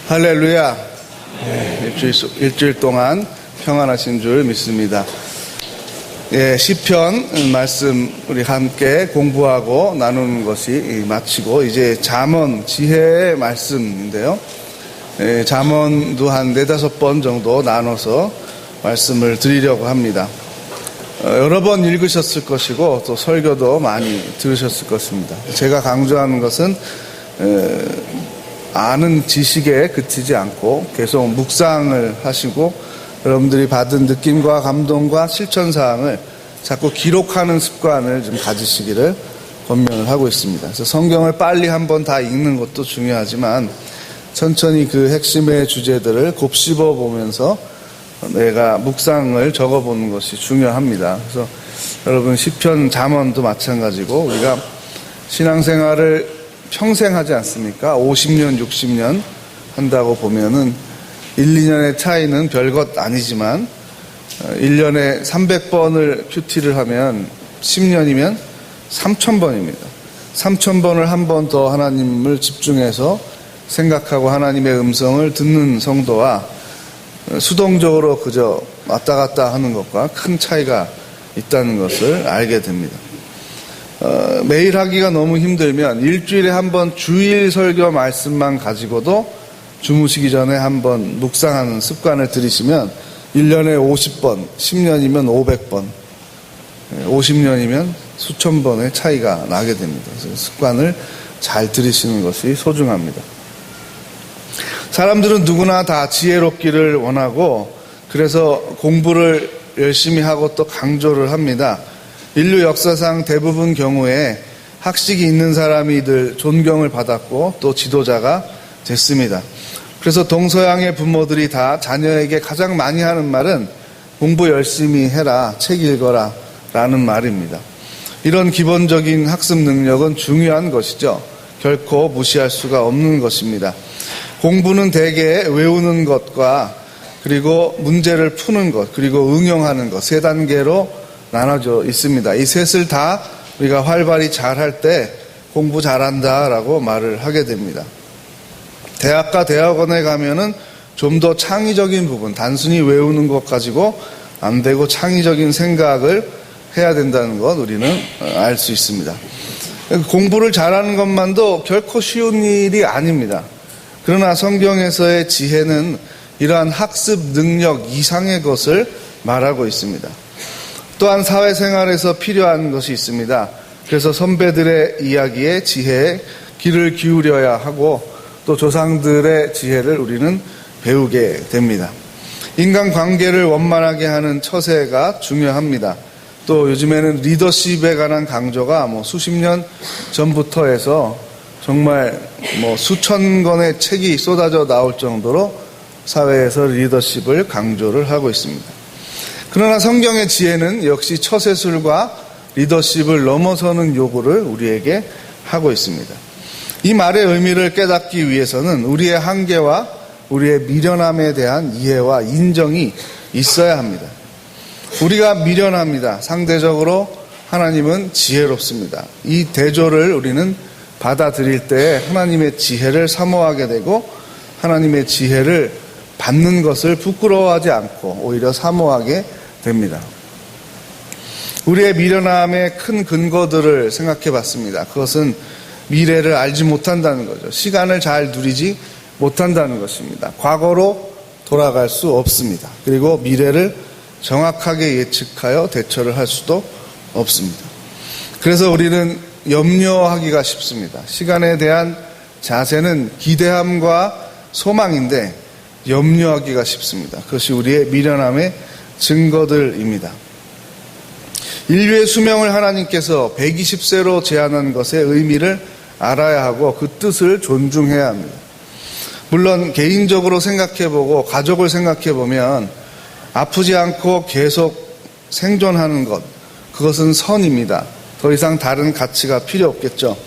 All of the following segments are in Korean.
할렐루야. 일주일 동안 평안하신 줄 믿습니다. 시편 말씀 우리 함께 공부하고 나누는 것이 마치고 이제 잠언 지혜의 말씀인데요. 잠언도 한 4-5번 정도 나눠서 말씀을 드리려고 합니다. 여러 번 읽으셨을 것이고 또 설교도 많이 들으셨을 것입니다. 제가 강조하는 것은 아는 지식에 그치지 않고 계속 묵상을 하시고 여러분들이 받은 느낌과 감동과 실천사항을 자꾸 기록하는 습관을 좀 가지시기를 권면을 하고 있습니다. 그래서 성경을 빨리 한번 다 읽는 것도 중요하지만 천천히 그 핵심의 주제들을 곱씹어 보면서 내가 묵상을 적어보는 것이 중요합니다. 그래서 여러분 시편 잠언도 마찬가지고 우리가 신앙생활을 평생 하지 않습니까? 50년, 60년 한다고 보면은 1-2년의 차이는 별것 아니지만 1년에 300번을 큐티를 하면 10년이면 3000번입니다. 3000번을 한 번 더 하나님을 집중해서 생각하고 하나님의 음성을 듣는 성도와 수동적으로 그저 왔다 갔다 하는 것과 큰 차이가 있다는 것을 알게 됩니다. 매일 하기가 너무 힘들면 일주일에 한 번 주일 설교 말씀만 가지고도 주무시기 전에 한번 묵상하는 습관을 들이시면 1년에 50번, 10년이면 500번, 50년이면 수천 번의 차이가 나게 됩니다. 그래서 습관을 잘 들이시는 것이 소중합니다. 사람들은 누구나 다 지혜롭기를 원하고 그래서 공부를 열심히 하고 또 강조를 합니다. 인류 역사상 대부분 경우에 학식이 있는 사람이 늘 존경을 받았고 또 지도자가 됐습니다. 그래서 동서양의 부모들이 다 자녀에게 가장 많이 하는 말은 공부 열심히 해라, 책 읽어라 라는 말입니다. 이런 기본적인 학습 능력은 중요한 것이죠. 결코 무시할 수가 없는 것입니다. 공부는 대개 외우는 것과 그리고 문제를 푸는 것 그리고 응용하는 것 3단계로 나눠져 있습니다. 이 셋을 다 우리가 활발히 잘할 때 공부 잘한다 라고 말을 하게 됩니다. 대학과 대학원에 가면은 좀 더 창의적인 부분, 단순히 외우는 것 가지고 안 되고 창의적인 생각을 해야 된다는 것 우리는 알 수 있습니다. 공부를 잘하는 것만도 결코 쉬운 일이 아닙니다. 그러나 성경에서의 지혜는 이러한 학습 능력 이상의 것을 말하고 있습니다. 또한 사회생활에서 필요한 것이 있습니다. 그래서 선배들의 이야기에 지혜에 귀를 기울여야 하고 또 조상들의 지혜를 우리는 배우게 됩니다. 인간관계를 원만하게 하는 처세가 중요합니다. 또 요즘에는 리더십에 관한 강조가 수십 년 전부터 해서 정말 수천 권의 책이 쏟아져 나올 정도로 사회에서 리더십을 강조를 하고 있습니다. 그러나 성경의 지혜는 역시 처세술과 리더십을 넘어서는 요구를 우리에게 하고 있습니다. 이 말의 의미를 깨닫기 위해서는 우리의 한계와 우리의 미련함에 대한 이해와 인정이 있어야 합니다. 우리가 미련합니다. 상대적으로 하나님은 지혜롭습니다. 이 대조를 우리는 받아들일 때 하나님의 지혜를 사모하게 되고 하나님의 지혜를 받는 것을 부끄러워하지 않고 오히려 사모하게 됩니다. 우리의 미련함의 큰 근거들을 생각해 봤습니다. 그것은 미래를 알지 못한다는 거죠. 시간을 잘 누리지 못한다는 것입니다. 과거로 돌아갈 수 없습니다. 그리고 미래를 정확하게 예측하여 대처를 할 수도 없습니다. 그래서 우리는 염려하기가 쉽습니다. 시간에 대한 자세는 기대함과 소망인데 염려하기가 쉽습니다. 그것이 우리의 미련함의 증거들입니다. 인류의 수명을 하나님께서 120세로 제한한 것의 의미를 알아야 하고 그 뜻을 존중해야 합니다. 물론 개인적으로 생각해보고 가족을 생각해보면 아프지 않고 계속 생존하는 것, 그것은 선입니다. 더 이상 다른 가치가 필요 없겠죠.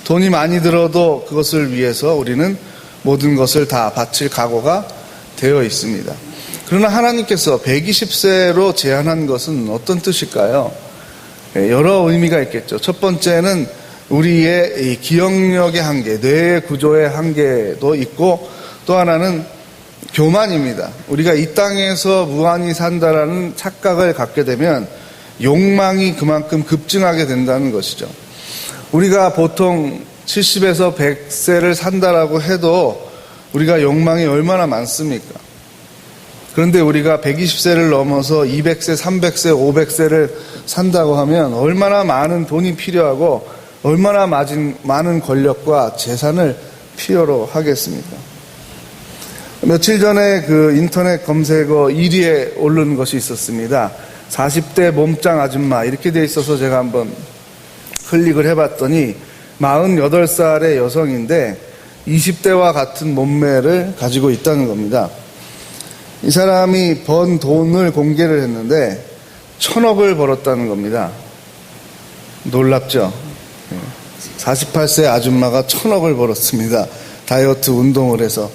돈이 많이 들어도 그것을 위해서 우리는 모든 것을 다 바칠 각오가 되어 있습니다. 그러나 하나님께서 120세로 제한한 것은 어떤 뜻일까요? 여러 의미가 있겠죠. 첫 번째는 우리의 이 기억력의 한계, 뇌의 구조의 한계도 있고 또 하나는 교만입니다. 우리가 이 땅에서 무한히 산다라는 착각을 갖게 되면 욕망이 그만큼 급증하게 된다는 것이죠. 우리가 보통 70에서 100세를 산다라고 해도 우리가 욕망이 얼마나 많습니까? 그런데 우리가 120세를 넘어서 200세, 300세, 500세를 산다고 하면 얼마나 많은 돈이 필요하고 얼마나 많은 권력과 재산을 필요로 하겠습니까? 며칠 전에 그 인터넷 검색어 1위에 오른 것이 있었습니다. 40대 몸짱 아줌마 이렇게 돼 있어서 제가 한번 클릭을 해봤더니 48살의 여성인데 20대와 같은 몸매를 가지고 있다는 겁니다. 이 사람이 번 돈을 공개를 했는데 1,000억을 벌었다는 겁니다. 놀랍죠? 48세 아줌마가 1,000억을 벌었습니다. 다이어트 운동을 해서.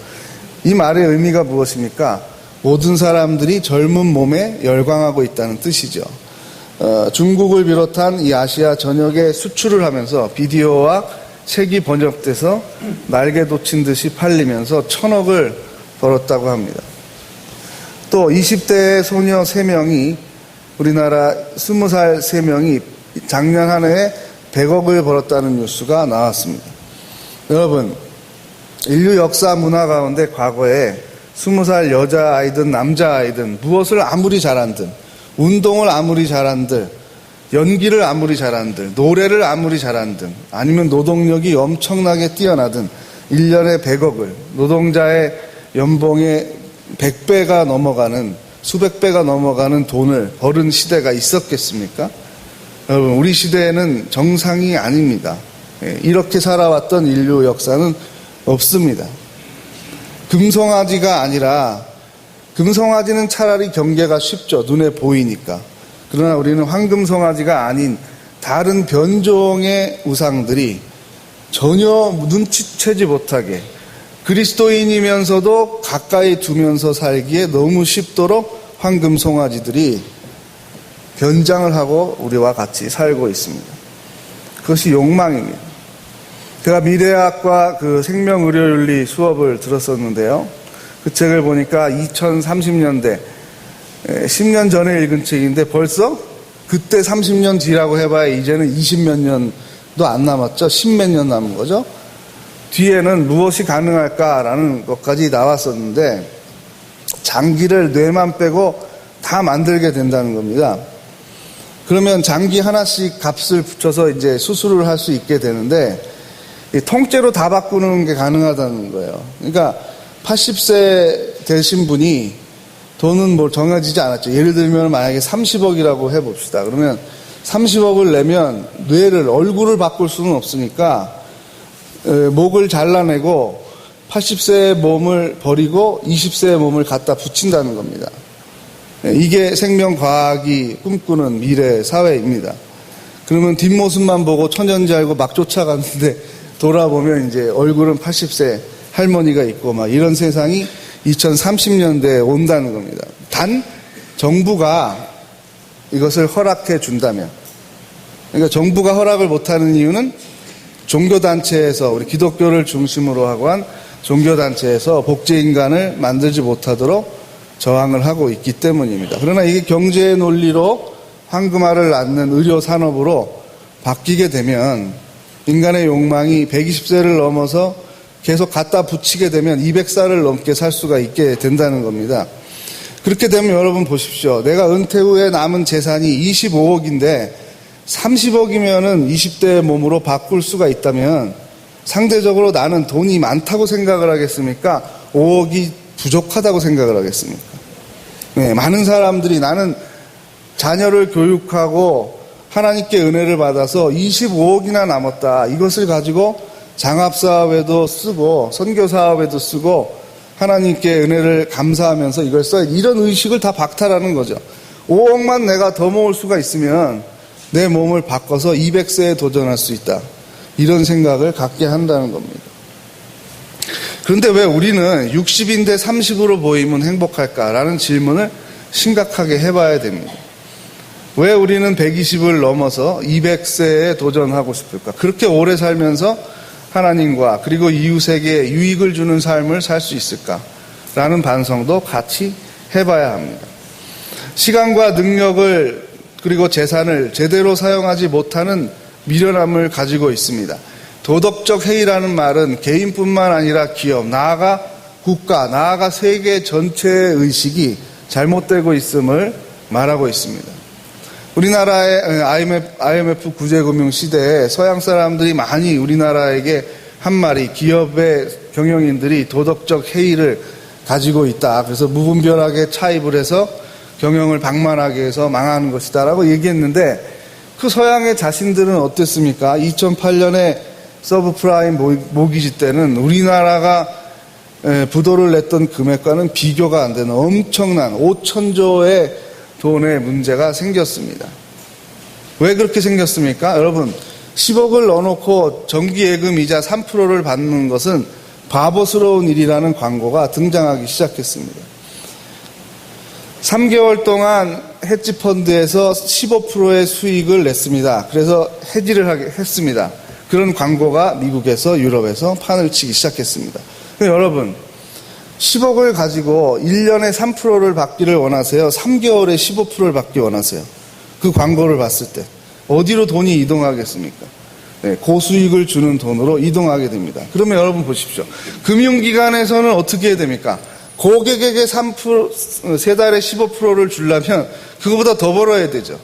이 말의 의미가 무엇입니까? 모든 사람들이 젊은 몸에 열광하고 있다는 뜻이죠. 중국을 비롯한 이 아시아 전역에 수출을 하면서 비디오와 책이 번역돼서 날개 돋친 듯이 팔리면서 1,000억을 벌었다고 합니다. 또 20대 소녀 3명이 우리나라 20살 3명이 작년 한 해에 100억을 벌었다는 뉴스가 나왔습니다. 여러분, 인류 역사 문화 가운데 과거에 20살 여자아이든 남자아이든 무엇을 아무리 잘한들, 운동을 아무리 잘한들, 연기를 아무리 잘한들, 노래를 아무리 잘한들, 아니면 노동력이 엄청나게 뛰어나든 1년에 100억을, 노동자의 연봉의 100배가 넘어가는, 수백 배가 넘어가는 돈을 벌은 시대가 있었겠습니까? 여러분, 우리 시대에는 정상이 아닙니다. 이렇게 살아왔던 인류 역사는 없습니다. 금송아지가 아니라, 금송아지는 차라리 경계가 쉽죠. 눈에 보이니까. 그러나 우리는 황금송아지가 아닌 다른 변종의 우상들이 전혀 눈치채지 못하게 그리스도인이면서도 가까이 두면서 살기에 너무 쉽도록 황금송아지들이 변장을 하고 우리와 같이 살고 있습니다. 그것이 욕망입니다. 제가 미래학과 그 생명의료윤리 수업을 들었었는데요. 그 책을 보니까 2030년대 10년 전에 읽은 책인데 벌써 그때 30년 뒤라고 해봐야 이제는 20몇 년도 안 남았죠. 10몇 년 남은 거죠. 뒤에는 무엇이 가능할까라는 것까지 나왔었는데 장기를 뇌만 빼고 다 만들게 된다는 겁니다. 그러면 장기 하나씩 값을 붙여서 이제 수술을 할 수 있게 되는데 통째로 다 바꾸는 게 가능하다는 거예요. 그러니까 80세 되신 분이 돈은 뭐 정해지지 않았죠. 예를 들면 만약에 30억이라고 해봅시다. 그러면 30억을 내면 뇌를, 얼굴을 바꿀 수는 없으니까 목을 잘라내고 80세의 몸을 버리고 20세의 몸을 갖다 붙인다는 겁니다. 이게 생명과학이 꿈꾸는 미래 사회입니다. 그러면 뒷모습만 보고 천연지 알고 막 쫓아갔는데 돌아보면 이제 얼굴은 80세 할머니가 있고 막 이런 세상이 2030년대에 온다는 겁니다. 단 정부가 이것을 허락해 준다면, 그러니까 정부가 허락을 못하는 이유는 종교단체에서, 우리 기독교를 중심으로 하고 한 종교단체에서 복제인간을 만들지 못하도록 저항을 하고 있기 때문입니다. 그러나 이게 경제의 논리로 황금알을 낳는 의료산업으로 바뀌게 되면 인간의 욕망이 120세를 넘어서 계속 갖다 붙이게 되면 200살을 넘게 살 수가 있게 된다는 겁니다. 그렇게 되면 여러분 보십시오. 내가 은퇴 후에 남은 재산이 25억인데 30억이면은 20대의 몸으로 바꿀 수가 있다면 상대적으로 나는 돈이 많다고 생각을 하겠습니까? 5억이 부족하다고 생각을 하겠습니까? 네, 많은 사람들이 나는 자녀를 교육하고 하나님께 은혜를 받아서 25억이나 남았다. 이것을 가지고 장합사업에도 쓰고 선교사업에도 쓰고 하나님께 은혜를 감사하면서 이걸 써야, 이런 의식을 다 박탈하는 거죠. 5억만 내가 더 모을 수가 있으면 내 몸을 바꿔서 200세에 도전할 수 있다. 이런 생각을 갖게 한다는 겁니다. 그런데 왜 우리는 60인데 30으로 보이면 행복할까라는 질문을 심각하게 해봐야 됩니다. 왜 우리는 120을 넘어서 200세에 도전하고 싶을까? 그렇게 오래 살면서 하나님과 그리고 이웃에게 유익을 주는 삶을 살 수 있을까라는 반성도 같이 해봐야 합니다. 시간과 능력을 그리고 재산을 제대로 사용하지 못하는 미련함을 가지고 있습니다. 도덕적 해이라는 말은 개인뿐만 아니라 기업, 나아가 국가, 나아가 세계 전체의 의식이 잘못되고 있음을 말하고 있습니다. 우리나라의 IMF 구제금융 시대에 서양 사람들이 많이 우리나라에게 한 말이 기업의 경영인들이 도덕적 해이를 가지고 있다. 그래서 무분별하게 차입을 해서 경영을 방만하게 해서 망하는 것이다라고 얘기했는데 그 서양의 자신들은 어땠습니까? 2008년에 서브프라임 모기지 때는 우리나라가 부도를 냈던 금액과는 비교가 안 되는 엄청난 5천조의 돈의 문제가 생겼습니다. 왜 그렇게 생겼습니까? 여러분, 10억을 넣어놓고 정기예금 이자 3%를 받는 것은 바보스러운 일이라는 광고가 등장하기 시작했습니다. 3개월 동안 헤지펀드에서 15%의 수익을 냈습니다. 그래서 해지를 했습니다. 그런 광고가 미국에서 유럽에서 판을 치기 시작했습니다. 여러분, 10억을 가지고 1년에 3%를 받기를 원하세요? 3개월에 15%를 받기 원하세요? 그 광고를 봤을 때 어디로 돈이 이동하겠습니까? 네, 고수익을 주는 돈으로 이동하게 됩니다. 그러면 여러분 보십시오. 금융기관에서는 어떻게 해야 됩니까? 고객에게 3%, 3달에 15%를 주려면 그거보다 더 벌어야 되죠.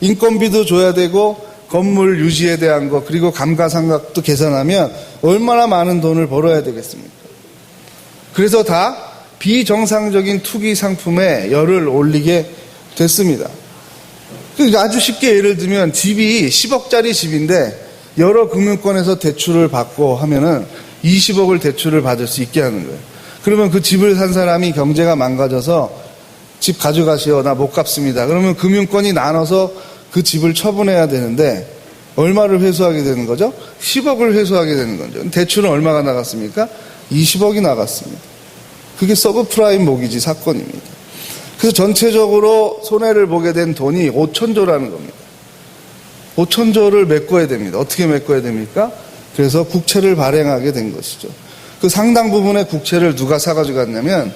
인건비도 줘야 되고 건물 유지에 대한 거 그리고 감가상각도 계산하면 얼마나 많은 돈을 벌어야 되겠습니까? 그래서 다 비정상적인 투기 상품에 열을 올리게 됐습니다. 아주 쉽게 예를 들면 집이 10억짜리 집인데 여러 금융권에서 대출을 받고 하면은 20억을 대출을 받을 수 있게 하는 거예요. 그러면 그 집을 산 사람이 경제가 망가져서 집 가져가시오, 나 못 갚습니다. 그러면 금융권이 나눠서 그 집을 처분해야 되는데 얼마를 회수하게 되는 거죠? 10억을 회수하게 되는 거죠. 대출은 얼마가 나갔습니까? 20억이 나갔습니다. 그게 서브프라임 모기지 사건입니다. 그래서 전체적으로 손해를 보게 된 돈이 5천조라는 겁니다. 5천조를 메꿔야 됩니다. 어떻게 메꿔야 됩니까? 그래서 국채를 발행하게 된 것이죠. 그 상당 부분의 국채를 누가 사가지고 갔냐면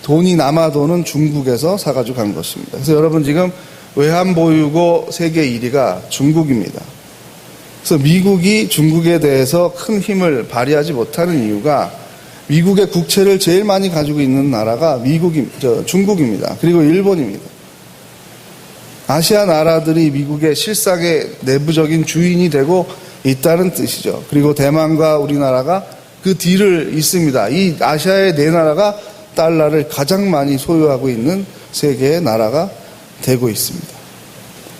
돈이 남아도는 중국에서 사가지고 간 것입니다. 그래서 여러분 지금 외환보유고 세계 1위가 중국입니다. 그래서 미국이 중국에 대해서 큰 힘을 발휘하지 못하는 이유가 미국의 국채를 제일 많이 가지고 있는 나라가 중국입니다. 그리고 일본입니다. 아시아 나라들이 미국의 실상의 내부적인 주인이 되고 있다는 뜻이죠. 그리고 대만과 우리나라가 그 뒤를 잇습니다. 이 아시아의 네 나라가 달러를 가장 많이 소유하고 있는 세계의 나라가 되고 있습니다.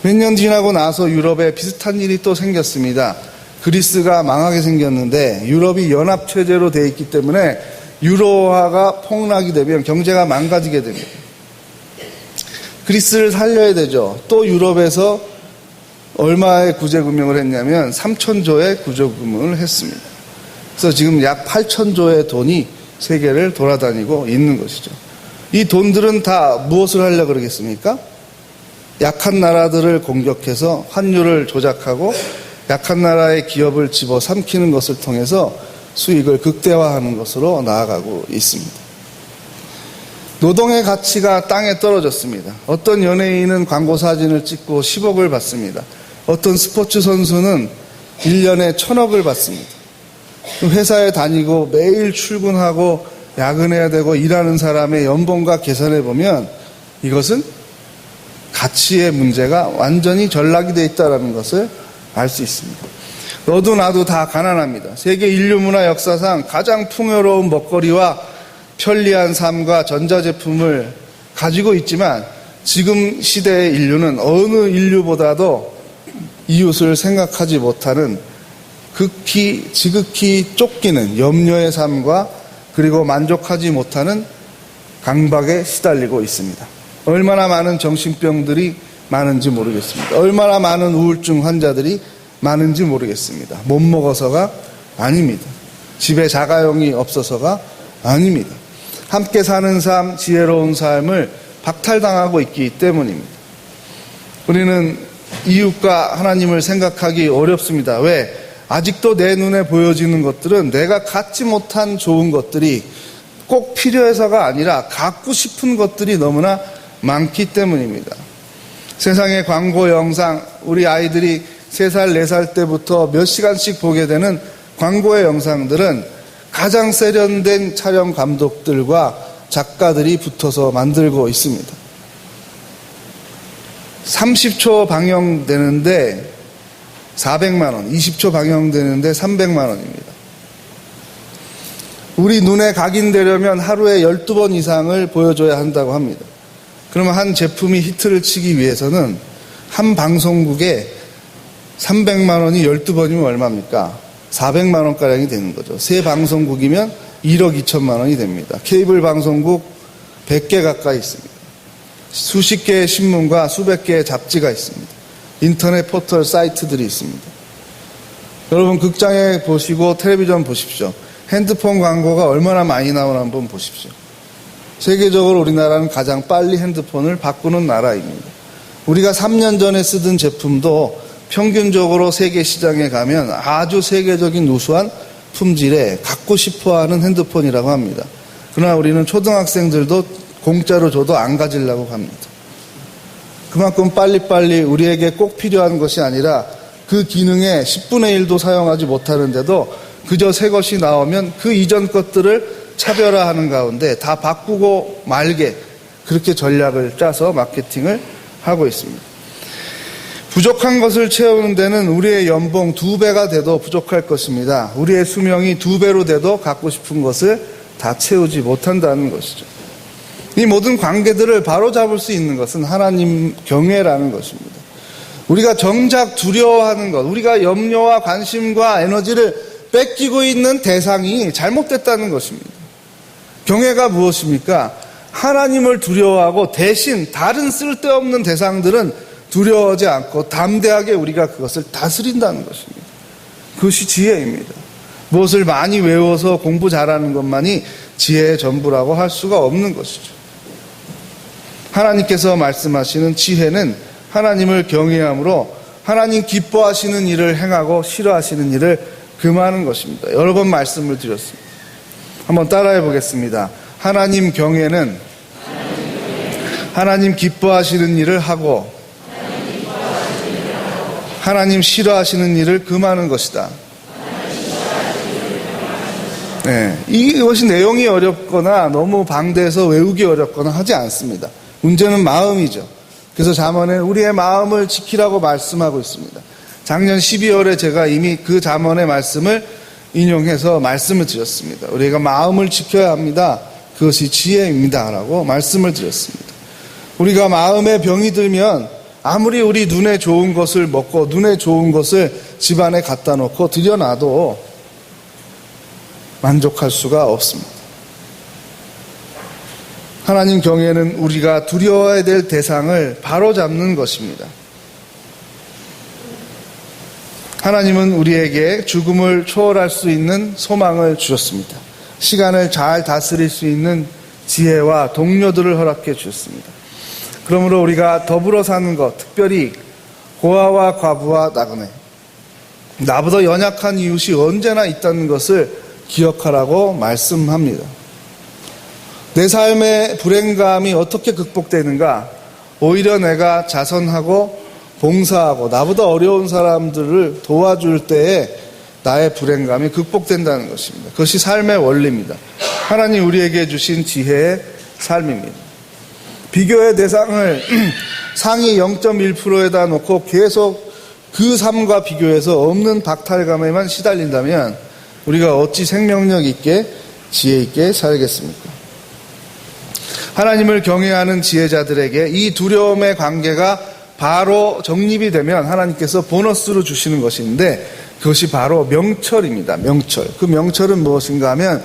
몇 년 지나고 나서 유럽에 비슷한 일이 또 생겼습니다. 그리스가 망하게 생겼는데 유럽이 연합체제로 되어 있기 때문에 유로화가 폭락이 되면 경제가 망가지게 됩니다. 그리스를 살려야 되죠. 또 유럽에서 얼마의 구제금융을 했냐면 3천조의 구제금융을 했습니다. 그래서 지금 약 8천조의 돈이 세계를 돌아다니고 있는 것이죠. 이 돈들은 다 무엇을 하려고 그러겠습니까? 약한 나라들을 공격해서 환율을 조작하고 약한 나라의 기업을 집어삼키는 것을 통해서 수익을 극대화하는 것으로 나아가고 있습니다. 노동의 가치가 땅에 떨어졌습니다. 어떤 연예인은 광고 사진을 찍고 10억을 받습니다. 어떤 스포츠 선수는 1년에 1,000억을 받습니다. 회사에 다니고 매일 출근하고 야근해야 되고 일하는 사람의 연봉과 계산해 보면 이것은 가치의 문제가 완전히 전락이 되어 있다는 것을 알 수 있습니다. 너도 나도 다 가난합니다. 세계 인류 문화 역사상 가장 풍요로운 먹거리와 편리한 삶과 전자제품을 가지고 있지만 지금 시대의 인류는 어느 인류보다도 이웃을 생각하지 못하는 지극히 쫓기는 염려의 삶과 그리고 만족하지 못하는 강박에 시달리고 있습니다. 얼마나 많은 정신병들이 많은지 모르겠습니다. 얼마나 많은 우울증 환자들이 많은지 모르겠습니다. 못 먹어서가 아닙니다. 집에 자가용이 없어서가 아닙니다. 함께 사는 삶, 지혜로운 삶을 박탈당하고 있기 때문입니다. 우리는 이웃과 하나님을 생각하기 어렵습니다. 왜? 아직도 내 눈에 보여지는 것들은 내가 갖지 못한 좋은 것들이 꼭 필요해서가 아니라 갖고 싶은 것들이 너무나 많기 때문입니다. 세상의 광고 영상, 우리 아이들이 3살, 4살 때부터 몇 시간씩 보게 되는 광고의 영상들은 가장 세련된 촬영 감독들과 작가들이 붙어서 만들고 있습니다. 30초 방영되는데 400만 원, 20초 방영되는데 300만 원입니다. 우리 눈에 각인되려면 하루에 12번 이상을 보여줘야 한다고 합니다. 그러면 한 제품이 히트를 치기 위해서는 한 방송국에 300만 원이 12번이면 얼마입니까? 400만 원가량이 되는 거죠. 세 방송국이면 1억 2천만 원이 됩니다. 케이블 방송국 100개 가까이 있습니다. 수십 개의 신문과 수백 개의 잡지가 있습니다. 인터넷 포털 사이트들이 있습니다. 여러분 극장에 보시고 텔레비전 보십시오. 핸드폰 광고가 얼마나 많이 나오나 한번 보십시오. 세계적으로 우리나라는 가장 빨리 핸드폰을 바꾸는 나라입니다. 우리가 3년 전에 쓰던 제품도 평균적으로 세계 시장에 가면 아주 세계적인 우수한 품질에 갖고 싶어하는 핸드폰이라고 합니다. 그러나 우리는 초등학생들도 공짜로 줘도 안 가지려고 합니다. 그만큼 빨리빨리 우리에게 꼭 필요한 것이 아니라 그 기능에 10분의 1도 사용하지 못하는데도 그저 새 것이 나오면 그 이전 것들을 차별화하는 가운데 다 바꾸고 말게 그렇게 전략을 짜서 마케팅을 하고 있습니다. 부족한 것을 채우는 데는 우리의 연봉 2배가 돼도 부족할 것입니다. 우리의 수명이 2배로 돼도 갖고 싶은 것을 다 채우지 못한다는 것이죠. 이 모든 관계들을 바로잡을 수 있는 것은 하나님 경외라는 것입니다. 우리가 정작 두려워하는 것, 우리가 염려와 관심과 에너지를 뺏기고 있는 대상이 잘못됐다는 것입니다. 경외가 무엇입니까? 하나님을 두려워하고 대신 다른 쓸데없는 대상들은 두려워하지 않고 담대하게 우리가 그것을 다스린다는 것입니다. 그것이 지혜입니다. 무엇을 많이 외워서 공부 잘하는 것만이 지혜의 전부라고 할 수가 없는 것이죠. 하나님께서 말씀하시는 지혜는 하나님을 경외함으로 하나님 기뻐하시는 일을 행하고 싫어하시는 일을 금하는 것입니다. 여러 번 말씀을 드렸습니다. 한번 따라해 보겠습니다. 하나님 경외는 하나님 기뻐하시는 일을 하고 하나님 싫어하시는 일을 금하는 것이다. 네, 이것이 내용이 어렵거나 너무 방대해서 외우기 어렵거나 하지 않습니다. 문제는 마음이죠. 그래서 잠언에 우리의 마음을 지키라고 말씀하고 있습니다. 작년 12월에 제가 이미 그 잠언의 말씀을 인용해서 말씀을 드렸습니다. 우리가 마음을 지켜야 합니다. 그것이 지혜입니다. 라고 말씀을 드렸습니다. 우리가 마음에 병이 들면 아무리 우리 눈에 좋은 것을 먹고 눈에 좋은 것을 집안에 갖다 놓고 들여놔도 만족할 수가 없습니다. 하나님 경외는 우리가 두려워해야 될 대상을 바로잡는 것입니다. 하나님은 우리에게 죽음을 초월할 수 있는 소망을 주셨습니다. 시간을 잘 다스릴 수 있는 지혜와 동료들을 허락해 주셨습니다. 그러므로 우리가 더불어 사는 것, 특별히 고아와 과부와 나그네, 나보다 연약한 이웃이 언제나 있다는 것을 기억하라고 말씀합니다. 내 삶의 불행감이 어떻게 극복되는가? 오히려 내가 자선하고 봉사하고 나보다 어려운 사람들을 도와줄 때에 나의 불행감이 극복된다는 것입니다. 그것이 삶의 원리입니다. 하나님 우리에게 주신 지혜의 삶입니다. 비교의 대상을 상위 0.1%에다 놓고 계속 그 삶과 비교해서 없는 박탈감에만 시달린다면 우리가 어찌 생명력 있게 지혜 있게 살겠습니까? 하나님을 경외하는 지혜자들에게 이 두려움의 관계가 바로 정립이 되면 하나님께서 보너스로 주시는 것인데 그것이 바로 명철입니다. 명철. 그 명철은 무엇인가 하면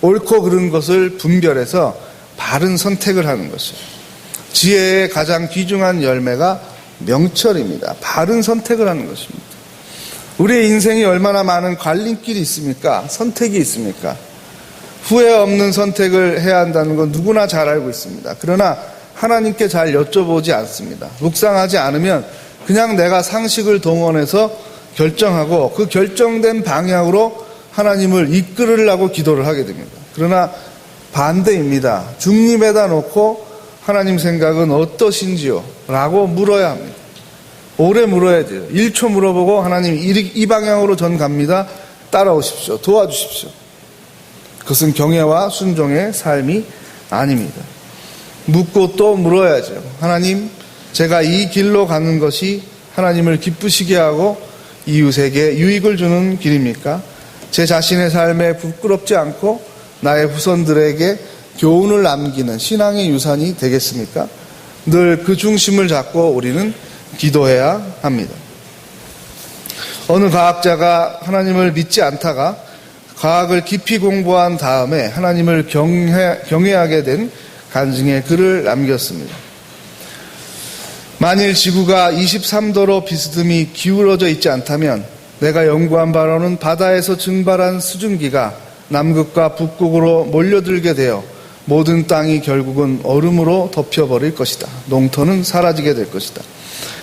옳고 그른 것을 분별해서 바른 선택을 하는 것이에요. 지혜의 가장 귀중한 열매가 명철입니다. 바른 선택을 하는 것입니다. 우리의 인생이 얼마나 많은 갈림길이 있습니까? 선택이 있습니까? 후회 없는 선택을 해야 한다는 건 누구나 잘 알고 있습니다. 그러나 하나님께 잘 여쭤보지 않습니다. 묵상하지 않으면 그냥 내가 상식을 동원해서 결정하고 그 결정된 방향으로 하나님을 이끌으려고 기도를 하게 됩니다. 그러나 반대입니다. 중립에다 놓고 하나님 생각은 어떠신지요? 라고 물어야 합니다. 오래 물어야 돼요. 1초 물어보고 하나님 이 방향으로 전 갑니다. 따라오십시오. 도와주십시오. 그것은 경외와 순종의 삶이 아닙니다. 묻고 또 물어야죠. 하나님, 제가 이 길로 가는 것이 하나님을 기쁘시게 하고 이웃에게 유익을 주는 길입니까? 제 자신의 삶에 부끄럽지 않고 나의 후손들에게 교훈을 남기는 신앙의 유산이 되겠습니까? 늘 그 중심을 잡고 우리는 기도해야 합니다. 어느 과학자가 하나님을 믿지 않다가 과학을 깊이 공부한 다음에 하나님을 경외하게 된 간증의 글을 남겼습니다. 만일 지구가 23도로 비스듬히 기울어져 있지 않다면 내가 연구한 바로는 바다에서 증발한 수증기가 남극과 북극으로 몰려들게 되어 모든 땅이 결국은 얼음으로 덮여버릴 것이다. 농토는 사라지게 될 것이다.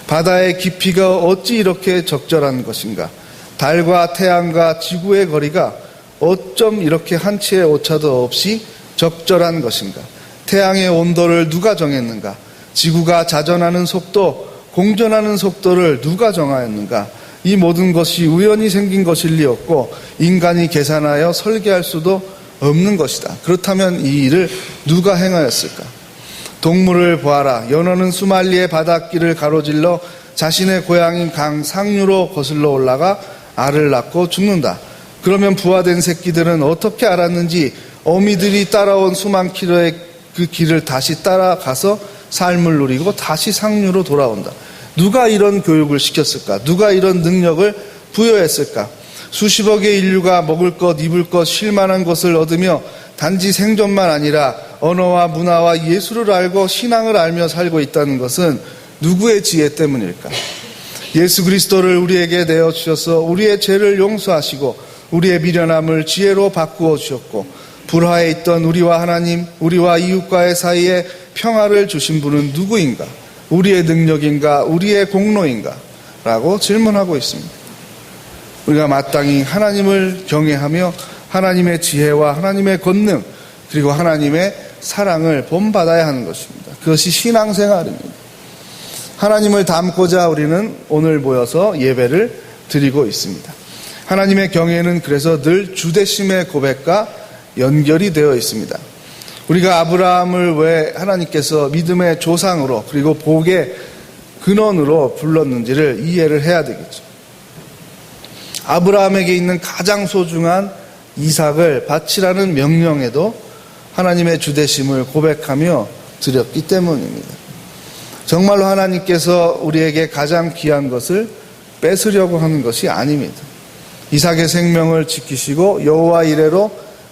바다의 깊이가 어찌 이렇게 적절한 것인가? 달과 태양과 지구의 거리가 어쩜 이렇게 한치의 오차도 없이 적절한 것인가? 태양의 온도를 누가 정했는가? 지구가 자전하는 속도, 공전하는 속도를 누가 정하였는가? 이 모든 것이 우연히 생긴 것일 리 없고 인간이 계산하여 설계할 수도 없는 것이다. 그렇다면 이 일을 누가 행하였을까? 동물을 보아라. 연어는 수말리의 바닷길을 가로질러 자신의 고향인 강 상류로 거슬러 올라가 알을 낳고 죽는다. 그러면 부화된 새끼들은 어떻게 알았는지 어미들이 따라온 수만 킬로의 그 길을 다시 따라가서 삶을 누리고 다시 상류로 돌아온다. 누가 이런 교육을 시켰을까? 누가 이런 능력을 부여했을까? 수십억의 인류가 먹을 것, 입을 것, 쉴 만한 것을 얻으며 단지 생존만 아니라 언어와 문화와 예술을 알고 신앙을 알며 살고 있다는 것은 누구의 지혜 때문일까? 예수 그리스도를 우리에게 내어주셔서 우리의 죄를 용서하시고 우리의 미련함을 지혜로 바꾸어 주셨고 불화에 있던 우리와 하나님, 우리와 이웃과의 사이에 평화를 주신 분은 누구인가? 우리의 능력인가? 우리의 공로인가? 라고 질문하고 있습니다. 우리가 마땅히 하나님을 경외하며 하나님의 지혜와 하나님의 권능 그리고 하나님의 사랑을 본받아야 하는 것입니다. 그것이 신앙생활입니다. 하나님을 닮고자 우리는 오늘 모여서 예배를 드리고 있습니다. 하나님의 경외는 그래서 늘 주대심의 고백과 연결이 되어 있습니다. 우리가 아브라함을 왜 하나님께서 믿음의 조상으로 그리고 복의 근원으로 불렀는지를 이해를 해야 되겠죠. 아브라함에게 있는 가장 소중한 이삭을 바치라는 명령에도 하나님의 주대심을 고백하며 드렸기 때문입니다. 정말로 하나님께서 우리에게 가장 귀한 것을 뺏으려고 하는 것이 아닙니다. 이삭의 생명을 지키시고 여호와 이레로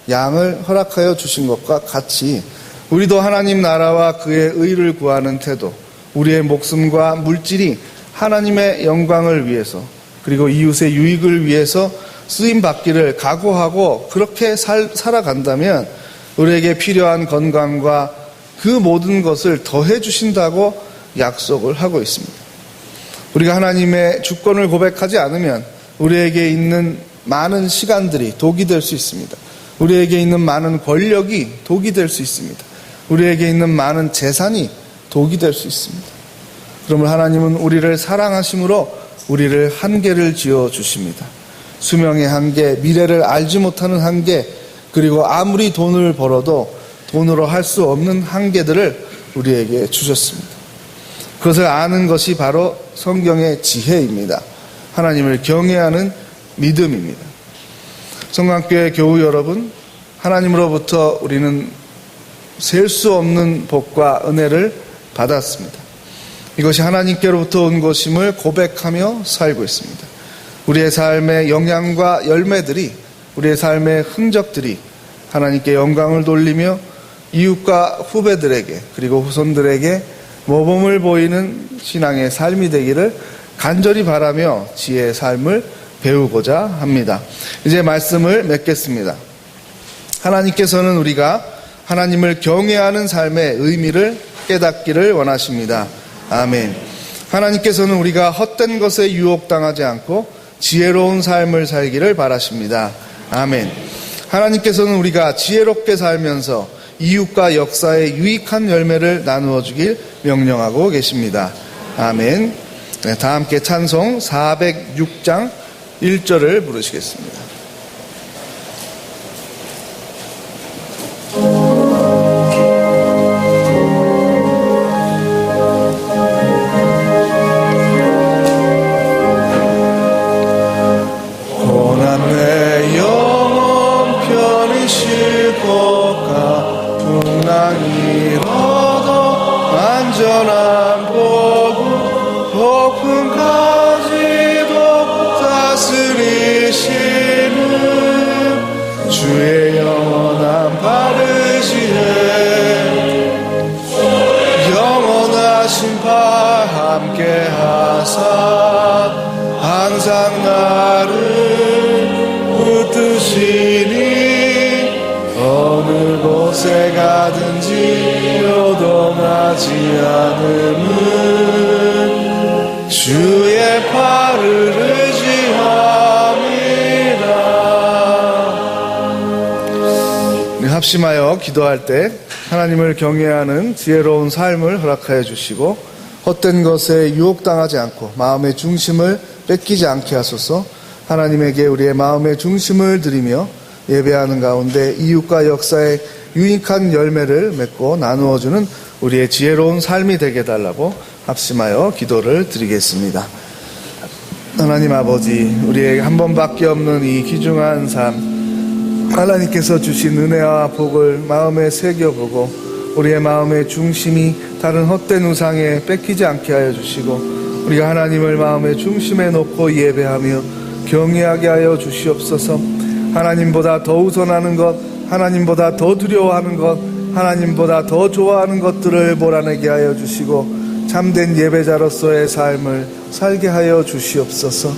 양을 허락하여 주신 것과 같이 우리도 하나님 나라와 그의 의를 구하는 태도, 우리의 목숨과 물질이 하나님의 영광을 위해서 그리고 이웃의 유익을 위해서 쓰임받기를 각오하고 그렇게 살아간다면 우리에게 필요한 건강과 그 모든 것을 더해 주신다고 약속을 하고 있습니다. 우리가 하나님의 주권을 고백하지 않으면 우리에게 있는 많은 시간들이 독이 될 수 있습니다. 우리에게 있는 많은 권력이 독이 될 수 있습니다. 우리에게 있는 많은 재산이 독이 될 수 있습니다. 그러면 하나님은 우리를 사랑하심으로 우리를 한계를 지어 주십니다. 수명의 한계, 미래를 알지 못하는 한계, 그리고 아무리 돈을 벌어도 돈으로 할 수 없는 한계들을 우리에게 주셨습니다. 그것을 아는 것이 바로 성경의 지혜입니다. 하나님을 경외하는 믿음입니다. 성강교회 교우 여러분, 하나님으로부터 우리는 셀 수 없는 복과 은혜를 받았습니다. 이것이 하나님께로부터 온 것임을 고백하며 살고 있습니다. 우리의 삶의 영향과 열매들이, 우리의 삶의 흔적들이 하나님께 영광을 돌리며 이웃과 후배들에게 그리고 후손들에게 모범을 보이는 신앙의 삶이 되기를 간절히 바라며 지혜의 삶을 배우고자 합니다. 이제 말씀을 맺겠습니다. 하나님께서는 우리가 하나님을 경외하는 삶의 의미를 깨닫기를 원하십니다. 아멘. 하나님께서는 우리가 헛된 것에 유혹당하지 않고 지혜로운 삶을 살기를 바라십니다. 아멘. 하나님께서는 우리가 지혜롭게 살면서 이웃과 역사에 유익한 열매를 나누어 주길 명령하고 계십니다. 아멘. 네, 다 함께 찬송 406장 1절을 부르시겠습니다. 안전한 복음 폭풍까지도 다스리시는 주의 영원한 바르시에 영원하신 바 함께하사 항상 나를 붙드시니 어느 곳에 가든지 요동하지 않음은 주의 팔을 의지합니다. 우리 합심하여 기도할 때 하나님을 경외하는 지혜로운 삶을 허락하여 주시고 헛된 것에 유혹당하지 않고 마음의 중심을 뺏기지 않게 하소서. 하나님에게 우리의 마음의 중심을 드리며 예배하는 가운데 이웃과 역사에 유익한 열매를 맺고 나누어주는 우리의 지혜로운 삶이 되게 해달라고 합심하여 기도를 드리겠습니다. 하나님 아버지, 우리에게 한 번밖에 없는 이 귀중한 삶, 하나님께서 주신 은혜와 복을 마음에 새겨보고 우리의 마음의 중심이 다른 헛된 우상에 뺏기지 않게 하여 주시고 우리가 하나님을 마음의 중심에 놓고 예배하며 경외하게 하여 주시옵소서. 하나님보다 더 우선하는 것, 하나님보다 더 두려워하는 것, 하나님보다 더 좋아하는 것들을 몰아내게 하여 주시고 참된 예배자로서의 삶을 살게 하여 주시옵소서.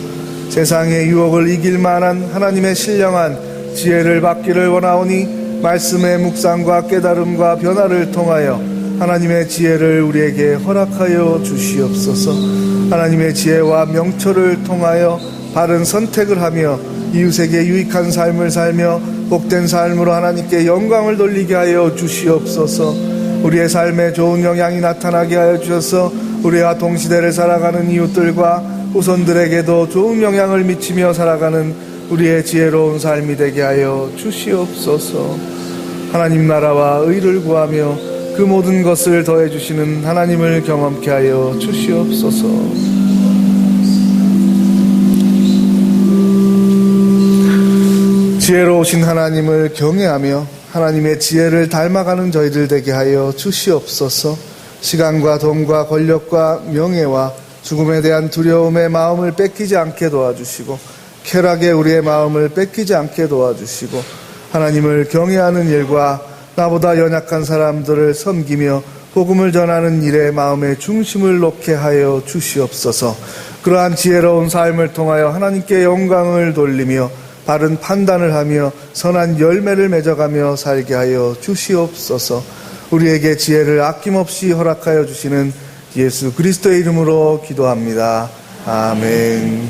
세상의 유혹을 이길 만한 하나님의 신령한 지혜를 받기를 원하오니 말씀의 묵상과 깨달음과 변화를 통하여 하나님의 지혜를 우리에게 허락하여 주시옵소서. 하나님의 지혜와 명철을 통하여 바른 선택을 하며 이웃에게 유익한 삶을 살며 복된 삶으로 하나님께 영광을 돌리게 하여 주시옵소서. 우리의 삶에 좋은 영향이 나타나게 하여 주셔서 우리와 동시대를 살아가는 이웃들과 후손들에게도 좋은 영향을 미치며 살아가는 우리의 지혜로운 삶이 되게 하여 주시옵소서. 하나님 나라와 의를 구하며 그 모든 것을 더해 주시는 하나님을 경험케 하여 주시옵소서. 지혜로우신 하나님을 경외하며 하나님의 지혜를 닮아가는 저희들 되게 하여 주시옵소서. 시간과 돈과 권력과 명예와 죽음에 대한 두려움의 마음을 뺏기지 않게 도와주시고 쾌락에 우리의 마음을 뺏기지 않게 도와주시고 하나님을 경외하는 일과 나보다 연약한 사람들을 섬기며 복음을 전하는 일에 마음의 중심을 놓게 하여 주시옵소서. 그러한 지혜로운 삶을 통하여 하나님께 영광을 돌리며 바른 판단을 하며 선한 열매를 맺어가며 살게 하여 주시옵소서. 우리에게 지혜를 아낌없이 허락하여 주시는 예수 그리스도의 이름으로 기도합니다. 아멘.